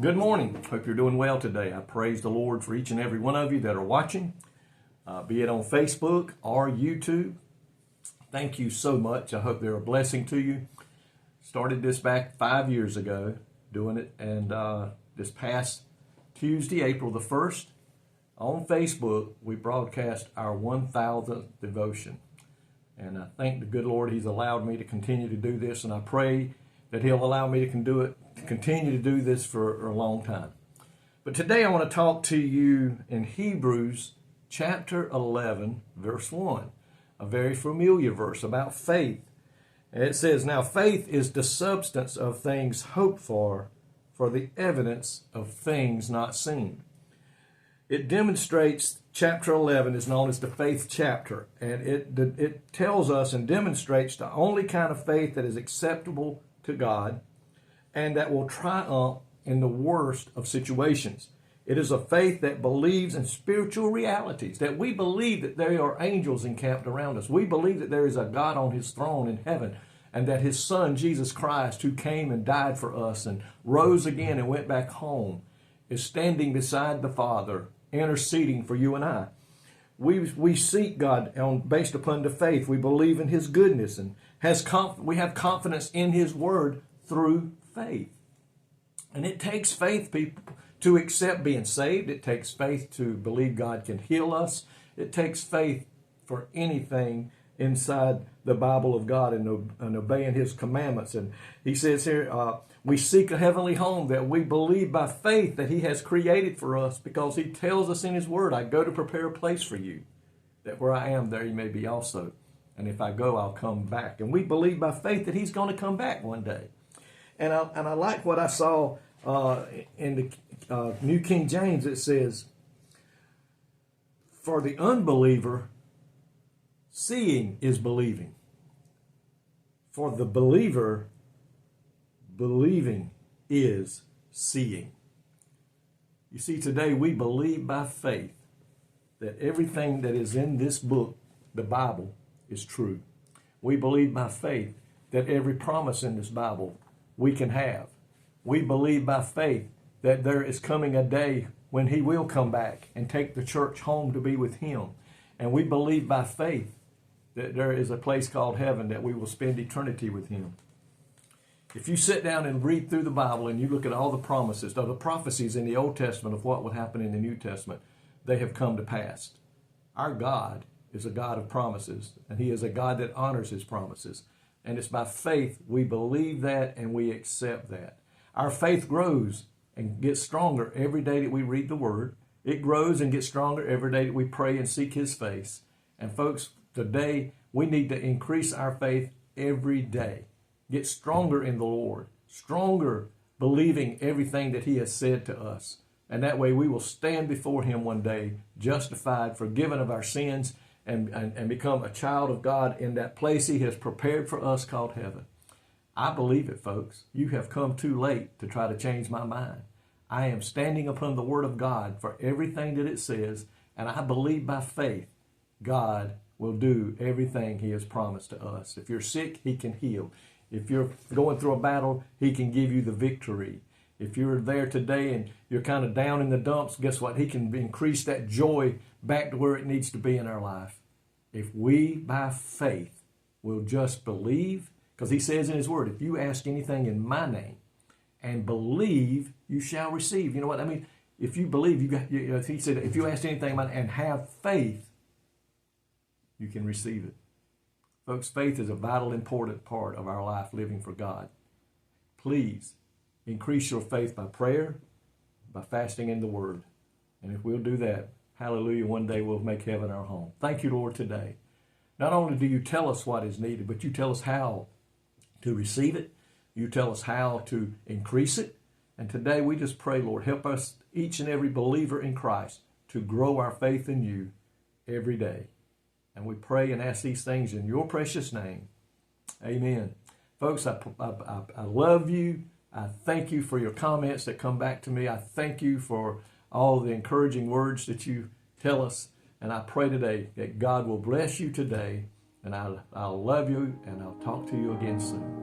Good morning. Hope you're doing well today. I praise the Lord for each and every one of you that are watching, be it on Facebook or YouTube. Thank you so much. I hope they're a blessing to you. Started this back 5 years ago, doing it, and this past Tuesday, April the 1st, on Facebook, we broadcast our 1,000th devotion. And I thank the good Lord He's allowed me to continue to do this, and I pray that He'll allow me to continue to do this for a long time. But today I want to talk to you in Hebrews chapter 11, verse 1, a very familiar verse about faith. And it says, "Now faith is the substance of things hoped for the evidence of things not seen." It demonstrates, chapter 11 is known as the faith chapter, and it tells us and demonstrates the only kind of faith that is acceptable to God and that will triumph in the worst of situations. It is a faith that believes in spiritual realities, that we believe that there are angels encamped around us. We believe that there is a God on His throne in heaven, and that His Son, Jesus Christ, who came and died for us and rose again and went back home, is standing beside the Father, interceding for you and I. We seek God based upon the faith. We believe in His goodness and we have confidence in His Word through faith. And it takes faith, people, to accept being saved. It takes faith to believe God can heal us. It takes faith for anything inside the Bible of God and obeying His commandments. And He says here, we seek a heavenly home that we believe by faith that He has created for us, because He tells us in His Word, "I go to prepare a place for you, that where I am, there you may be also. And if I go, I'll come back." And we believe by faith that He's going to come back one day. And I like what I saw in the New King James. It says, "For the unbeliever, seeing is believing. For the believer, believing is seeing." You see, today we believe by faith that everything that is in this book, the Bible, is true. We believe by faith that every promise in this Bible we can have. We believe by faith that there is coming a day when He will come back and take the church home to be with Him. And we believe by faith that there is a place called heaven, that we will spend eternity with Him. If you sit down and read through the Bible and you look at all the promises, or the prophecies in the Old Testament of what would happen in the New Testament, they have come to pass. Our God is a God of promises, and He is a God that honors His promises. And it's by faith we believe that and we accept that. Our faith grows and gets stronger every day that we read the Word. It grows and gets stronger every day that we pray and seek His face. And folks, today we need to increase our faith every day. Get stronger in the Lord. Stronger believing everything that He has said to us. And that way we will stand before Him one day, justified, forgiven of our sins, and become a child of God in that place He has prepared for us called heaven. I believe it, folks. You have come too late to try to change my mind. I am standing upon the Word of God for everything that it says, and I believe by faith God will do everything He has promised to us. If you're sick, He can heal. If you're going through a battle, He can give you the victory. If you're there today and you're kind of down in the dumps, guess what? He can increase that joy back to where it needs to be in our life. If we, by faith, will just believe, because He says in His Word, if you ask anything in my name and believe, you shall receive. You know what I mean? If you believe, He said, if you ask anything in my name and have faith, you can receive it. Folks, faith is a vital, important part of our life living for God. Please increase your faith by prayer, by fasting in the Word. And if we'll do that, hallelujah, one day we'll make heaven our home. Thank you, Lord, today. Not only do you tell us what is needed, but you tell us how to receive it. You tell us how to increase it. And today we just pray, Lord, help us, each and every believer in Christ, to grow our faith in you every day. And we pray and ask these things in your precious name. Amen. Folks, I love you. I thank you for your comments that come back to me. I thank you for all the encouraging words that you tell us. And I pray today that God will bless you today. And I'll love you, and I'll talk to you again soon.